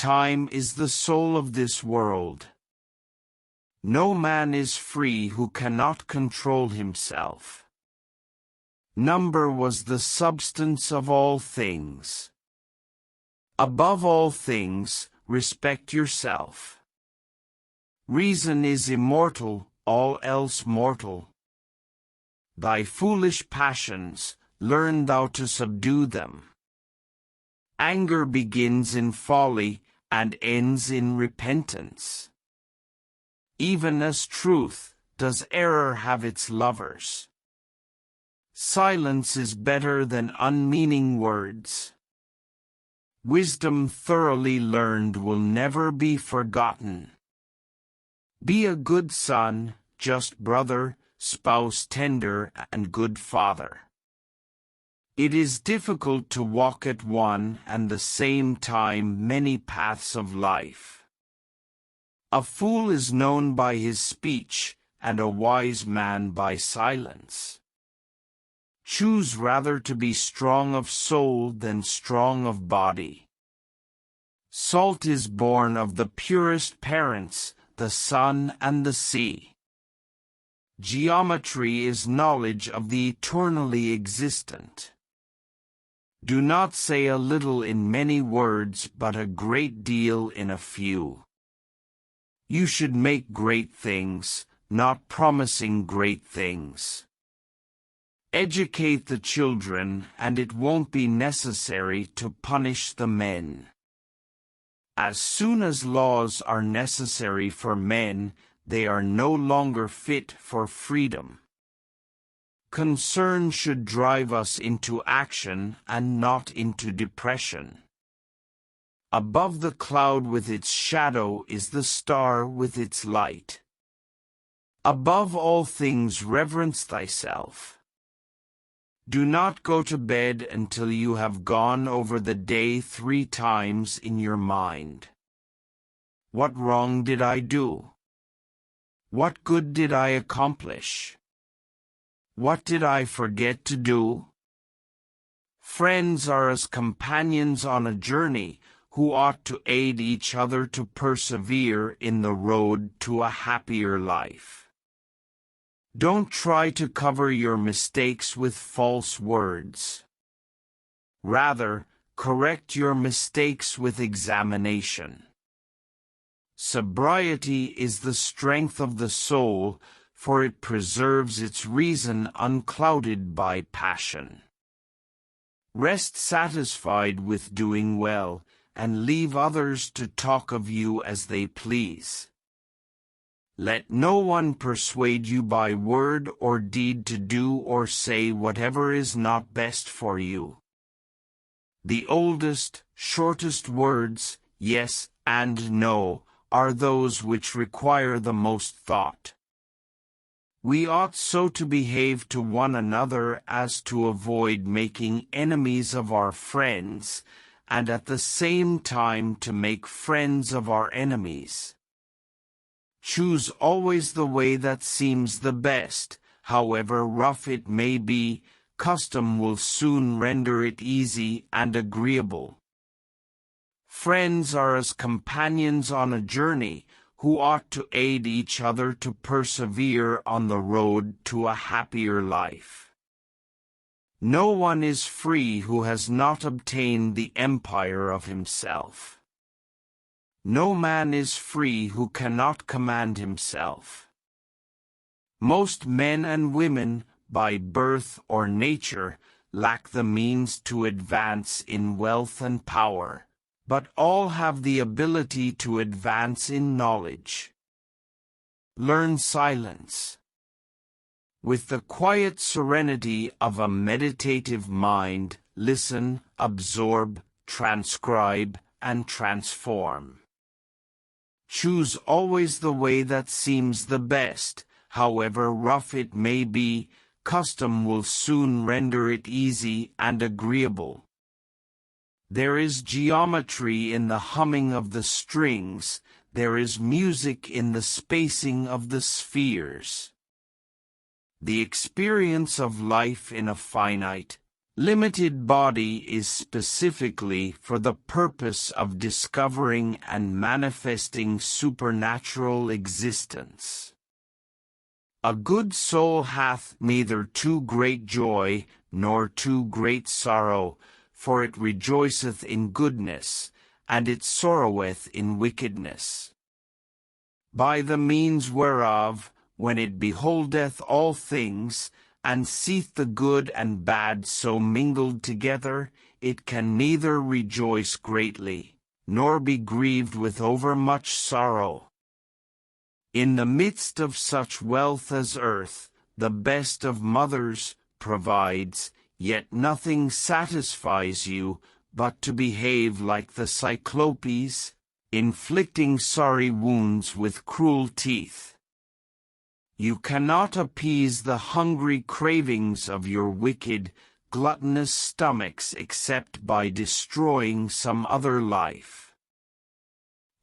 Time is the soul of this world. No man is free who cannot control himself. Number was the substance of all things. Above all things, respect yourself. Reason is immortal, all else mortal. Thy foolish passions, learn thou to subdue them. Anger begins in folly and ends in repentance. Even as truth, does error have its lovers. Silence is better than unmeaning words. Wisdom thoroughly learned will never be forgotten. Be a good son, just brother, spouse tender, and good father. It is difficult to walk at one and the same time many paths of life. A fool is known by his speech, and a wise man by silence. Choose rather to be strong of soul than strong of body. Salt is born of the purest parents, the sun and the sea. Geometry is knowledge of the eternally existent. Do not say a little in many words, but a great deal in a few. You should make great things, not promising great things. Educate the children, and it won't be necessary to punish the men. As soon as laws are necessary for men, they are no longer fit for freedom. Concern should drive us into action and not into depression. Above the cloud with its shadow is the star with its light. Above all things reverence thyself. Do not go to bed until you have gone over the day 3 times in your mind. What wrong did I do? What good did I accomplish? What did I forget to do? Friends are as companions on a journey, who ought to aid each other to persevere in the road to a happier life. Don't try to cover your mistakes with false words. Rather, correct your mistakes with examination. Sobriety is the strength of the soul, for it preserves its reason unclouded by passion. Rest satisfied with doing well, and leave others to talk of you as they please. Let no one persuade you by word or deed to do or say whatever is not best for you. The oldest, shortest words, yes and no, are those which require the most thought. We ought so to behave to one another as to avoid making enemies of our friends, and at the same time to make friends of our enemies. Choose always the way that seems the best, however rough it may be. Custom will soon render it easy and agreeable. Friends are as companions on a journey, who ought to aid each other to persevere on the road to a happier life. No one is free who has not obtained the empire of himself. No man is free who cannot command himself. Most men and women, by birth or nature, lack the means to advance in wealth and power, but all have the ability to advance in knowledge. Learn silence. With the quiet serenity of a meditative mind, listen, absorb, transcribe, and transform. Choose always the way that seems the best, however rough it may be. Custom will soon render it easy and agreeable. There is geometry in the humming of the strings, there is music in the spacing of the spheres. The experience of life in a finite, Limited body is specifically for the purpose of discovering and manifesting supernatural existence. A good soul hath neither too great joy nor too great sorrow, for it rejoiceth in goodness, and it sorroweth in wickedness. By the means whereof, when it beholdeth all things, and seeth the good and bad so mingled together, it can neither rejoice greatly, nor be grieved with overmuch sorrow. In the midst of such wealth as earth, the best of mothers, provides, yet nothing satisfies you but to behave like the Cyclopes, inflicting sorry wounds with cruel teeth. You cannot appease the hungry cravings of your wicked, gluttonous stomachs except by destroying some other life.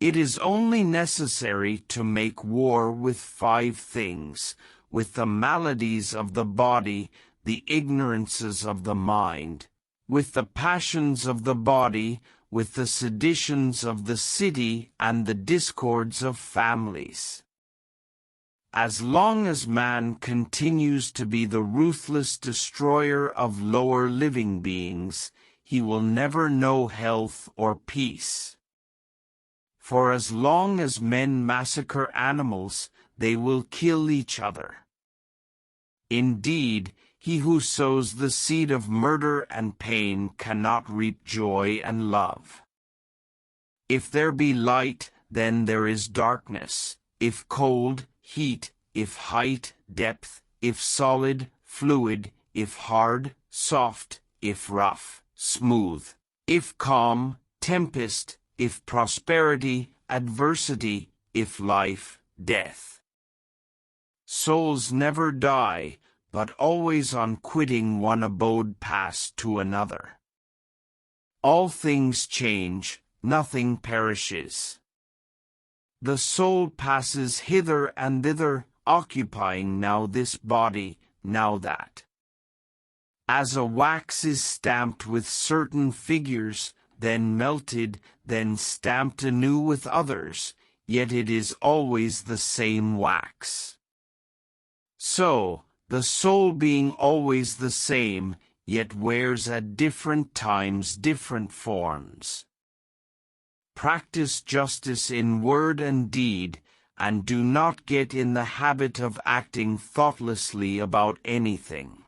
It is only necessary to make war with 5 things, with the maladies of the body, the ignorances of the mind, with the passions of the body, with the seditions of the city, and the discords of families. As long as man continues to be the ruthless destroyer of lower living beings, he will never know health or peace. For as long as men massacre animals, they will kill each other. Indeed, he who sows the seed of murder and pain cannot reap joy and love. If there be light, then there is darkness; if cold, heat; if height, depth; if solid, fluid; if hard, soft; if rough, smooth; if calm, tempest; if prosperity, adversity; if life, death. Souls never die, but always on quitting one abode pass to another. All things change, nothing perishes. The soul passes hither and thither, occupying now this body, now that. As a wax is stamped with certain figures, then melted, then stamped anew with others, yet it is always the same wax. So, the soul being always the same, yet wears at different times different forms. Practice justice in word and deed, and do not get in the habit of acting thoughtlessly about anything.